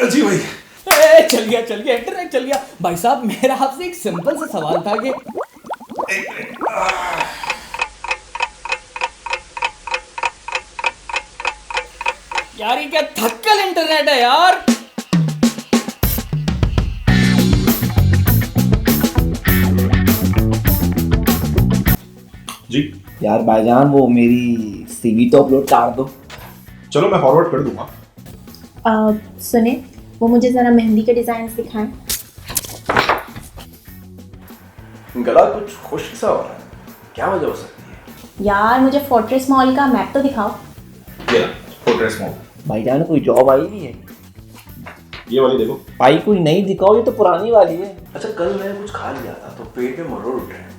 जी भाई। चल गया इंटरनेट चल गया। भाई साहब मेरा आपसे एक सिंपल सा सवाल था कि यार ये क्या थक्कल इंटरनेट है यार। जी यार भाईजान वो मेरी सीवी तो अपलोड कर दो। चलो मैं फॉरवर्ड कर दूंगा। सुने, वो मुझे ज़रा मेहंदी के डिज़ाइन दिखाएं। गला कुछ खुश्क सा हो रहा है, क्या वजह हो सकती है? यार मुझे फोर्ट्रेस मॉल का मैप तो दिखाओ। ये फोर्ट्रेस मॉल, भाईजान कोई जॉब आई नहीं है? ये वाली देखो। भाई कोई नई दिखाओ, ये तो पुरानी वाली है। अच्छा कल मैंने कुछ खा लिया था तो पेट में मरोड़ उठ रहे हैं,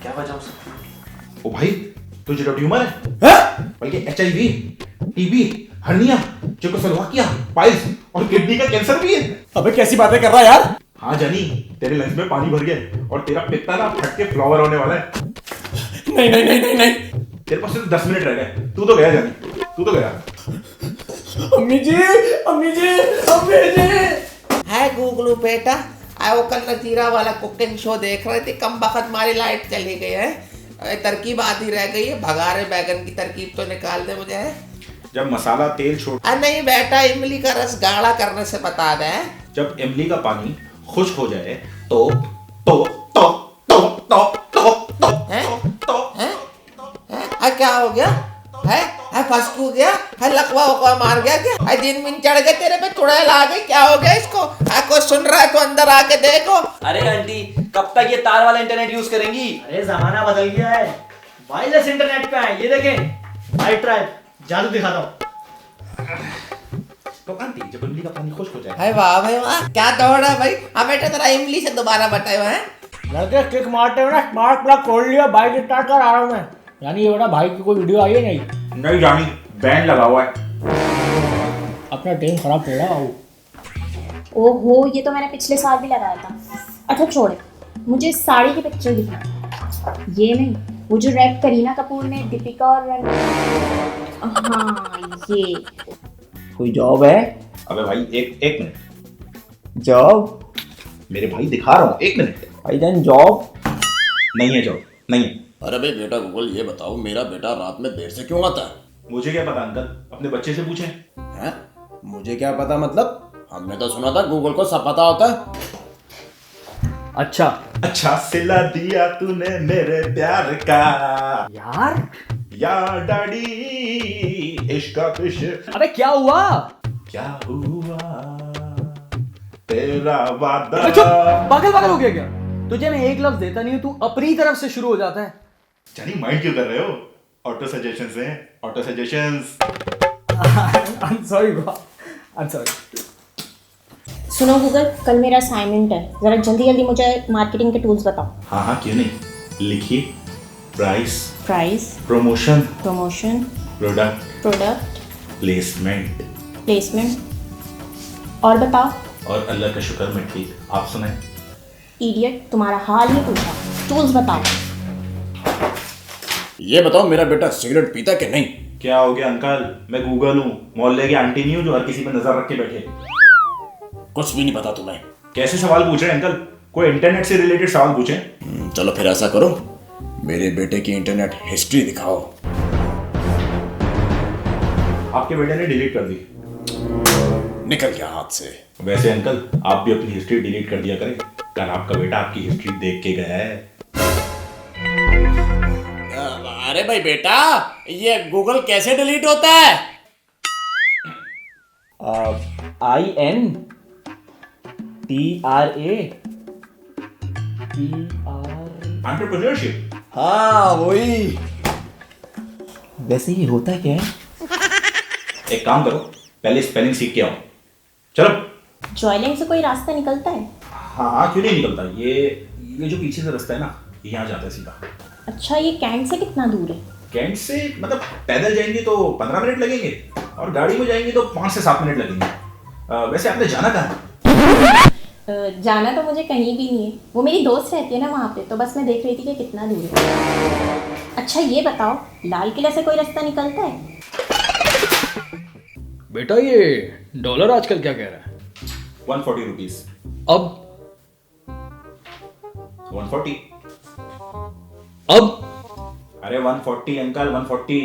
क्या वजह हो सकती है? ओ भाई तुझे तो ट्यूमर है, बल्कि HIV, TB, hernia, Czechoslovakia, piles और किडनी का कैंसर भी है। अबे कैसी बातें कर रहा है यार। हाँ जानी, तेरे लंग्स में पानी भर गया और तेरा पित्ता ना फट के फ्लावर होने वाला है। नहीं। तेरे पास सिर्फ 10 मिनट रह गए। तू तो गया जानी, तू तो गया। अम्मी जी। है गूगलू बेटा, आए वो कल नजीरा वाला कुकिंग शो देख रहे थे, कम बखत हमारी लाइट चली गई है। तरकीब आधी रह गई है, भगारे बैगन की तरकीब तो निकाल दे मुझे। जब मसाला तेल छोड़, नहीं बेटा, इमली का रस गाढ़ा करने से बता दे। जब इमली का पानी खुश्क हो जाए तो क्या हो गया है फंसकू गया है, लकवा वकवा मार गया क्या है, दिन मिन चढ़ गए तेरे पे, चुड़ैल आ गई, क्या हो गया इसको? कोई सुन रहा है तो अंदर आके देखो। अरे आंटी कब तक ये तार वाला इंटरनेट यूज करेंगी? अरे जमाना बदल गया है, वायरलेस इंटरनेट पे है। ये देखें वाइट ट्राइब, जादू दिखाता हूँ। तो आंटी जब इमली का पानी खुश्क हो जाए। है वाह भाई वाह, क्या दौड़ा भाई। हाँ बेटा तेरा इमली से दोबारा बताए हैं। लड़के किक मारते हुए ना स्मार्ट प्लग खोल लिया, बाइक स्टार्ट कर आ रहा हूँ मैं। यानी ये बेटा भाई की कोई वीडियो आई है नहीं जानी, बैंड लगा हुआ है। अपना टाइम खराब कर रहा हूँ। ओहो, ये तो मैंने पिछले साल भी लगाया था। अच्छा छोड़े, मुझे साड़ी की पिक्चर दिखा। ये नहीं, वो जो रैप करीना कपूर ने दीपिका और हाँ ये। कोई जॉब है? अबे भाई एक मिनट, जॉब? मेरे भाई दिखा रहा हूँ, 1 मिनट। भाईजान जॉब नहीं है जॉब, नहीं है। अरे भाई बेटा गूगल ये बताओ, मेरा बेटा रात में देर से क्यों आता है? मुझे क्या पता अंकल, अपने बच्चे से पूछें। हैं? मुझे क्या पता मतलब? हमने तो सुना था गूगल को सब पता होता है। अच्छा सिला दिया तूने मेरे प्यार का यार या डैडी, इश्क का फिश। अबे क्या हुआ? क्या हुआ तेरा वादा। चुप, पागल हो गया क्या? तुझे मैं एक लफ्ज देता नहीं हूँ, तू अपनी तरफ से शुरू हो जाता है। जानी माइंड क्यों कर रहे हो? ऑटो सजेशंस हैं, auto suggestions. I'm sorry bro, I'm sorry। सुनो गूगल, कल मेरा असाइनमेंट है, ज़रा जल्दी मुझे मार्केटिंग के टूल्स बताओ। हाँ क्यों नहीं, लिखिए। प्राइस, प्रमोशन, प्रोडक्ट, प्लेसमेंट और बताओ। और अल्लाह का शुक्र मैं ठीक। आप सुनाएं। इडियट, तुम्हारा हाल ही पूछा, टूल्स बताओ। ये बताओ मेरा बेटा सिगरेट पीता कि नहीं? क्या हो गया अंकल, मैं गूगल हूँ, मोहल्ले की आंटी नहीं हूँ जो हर किसी पे नजर रख के बैठे। कुछ भी नहीं पता तुम्हें? कैसे सवाल पूछ रहे हैं अंकल? कोई इंटरनेट से रिलेटेड सवाल पूछें। चलो फिर ऐसा करो, मेरे बेटे की इंटरनेट हिस्ट्री दिखाओ। आपके बेटे ने डिलीट कर दी। निकल गया हाथ से। वैसे अंकल आप भी अपनी हिस्ट्री डिलीट कर दिया करें, कल आपका बेटा आपकी हिस्ट्री देख के गया है। अरे भाई बेटा, ये गूगल कैसे डिलीट होता है? एंटरप्रेन्योरशिप। हाँ वही। वैसे ये होता क्या है? एक काम करो, पहले स्पेलिंग सीख के आओ। चलो। ज्वाइलिंग से कोई रास्ता निकलता है? हाँ क्यों नहीं निकलता, ये जो पीछे से रास्ता है ना, ये यहाँ जाता है सीधा। अच्छा, ये कैंट से कितना दूर है? कैंट से मतलब पैदल जाएंगे तो 15 मिनट लगेंगे और गाड़ी में जाएंगे तो 5 से 7 मिनट लगेंगे। वैसे आपने जाना कहाँ है? जाना तो मुझे कहीं भी नहीं है, वो मेरी दोस्त रहती है ना वहाँ पे, तो बस मैं देख रही थी कि कितना दूर है। अच्छा ये बताओ, लाल किला से कोई रास्ता निकलता है? बेटा ये डॉलर आजकल क्या कह रहा है? 140 रुपीज। अब 140। अब अरे 140 अंकल, 140।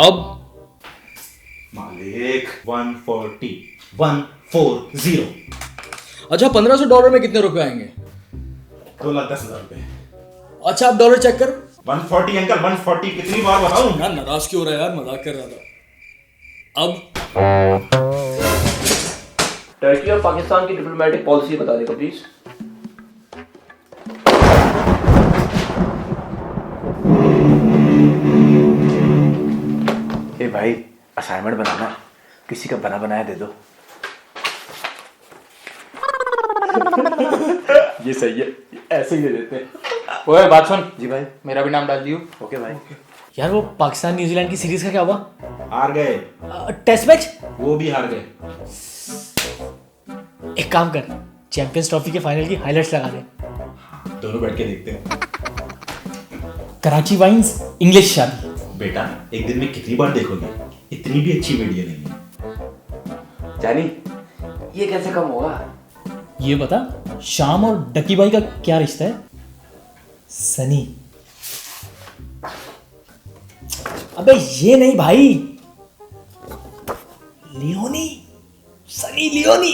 अब मालिक 140, 140। अच्छा, $1500 में कितने रुपए आएंगे? 2,10,000 रुपए। अच्छा, आप डॉलर चेक कर। 140 अंकल, 140। कितनी बार बताऊं? यार नाराज क्यों रहा है यार, मजाक कर रहा था। अब टर्की और पाकिस्तान की डिप्लोमेटिक पॉलिसी बता देगा प्लीज। ए भाई, असाइनमेंट बनाना है, किसी का बना बनाया दे दो। ये सही है, ऐसे ही दे देते हैं। ओए बात सुन, जी भाई। मेरा भी नाम डाल दियो। ओके भाई। यार वो पाकिस्तान न्यूजीलैंड की सीरीज का क्या हुआ? हार गए। Test match? वो भी हार गए। एक काम कर, चैंपियंस ट्रॉफी के फाइनल की हाइलाइट्स लगा दे। दोनों बैठ के देखते हैं। कराची वाइन्स इंग्लिश शादी। बेटा, एक दिन में कितनी बार देखोगे? इतनी भी अच्छी वीडियो नहीं है। जानी, ये कैसे कम होगा? ये बता, शाम और डकी भाई का क्या रिश्ता है? सनी। अबे ये नहीं भाई, लियोनी, सनी लियोनी।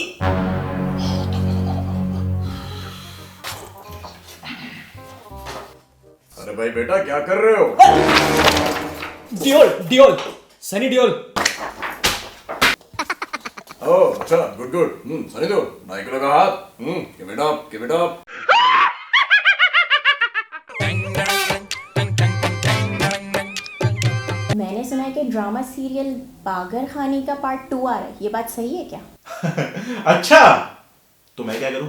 अरे भाई बेटा क्या कर रहे हो? डियोल, डियोल, सनी डियोल। ओह अच्छा, गुड गुड। सनी दो, नाई को लगा हाथ। Give it up, give it up. मैंने सुना है कि ड्रामा सीरियल बागर खानी का पार्ट 2 आ रहा है, ये बात सही है क्या? अच्छा, तो मैं क्या करूं?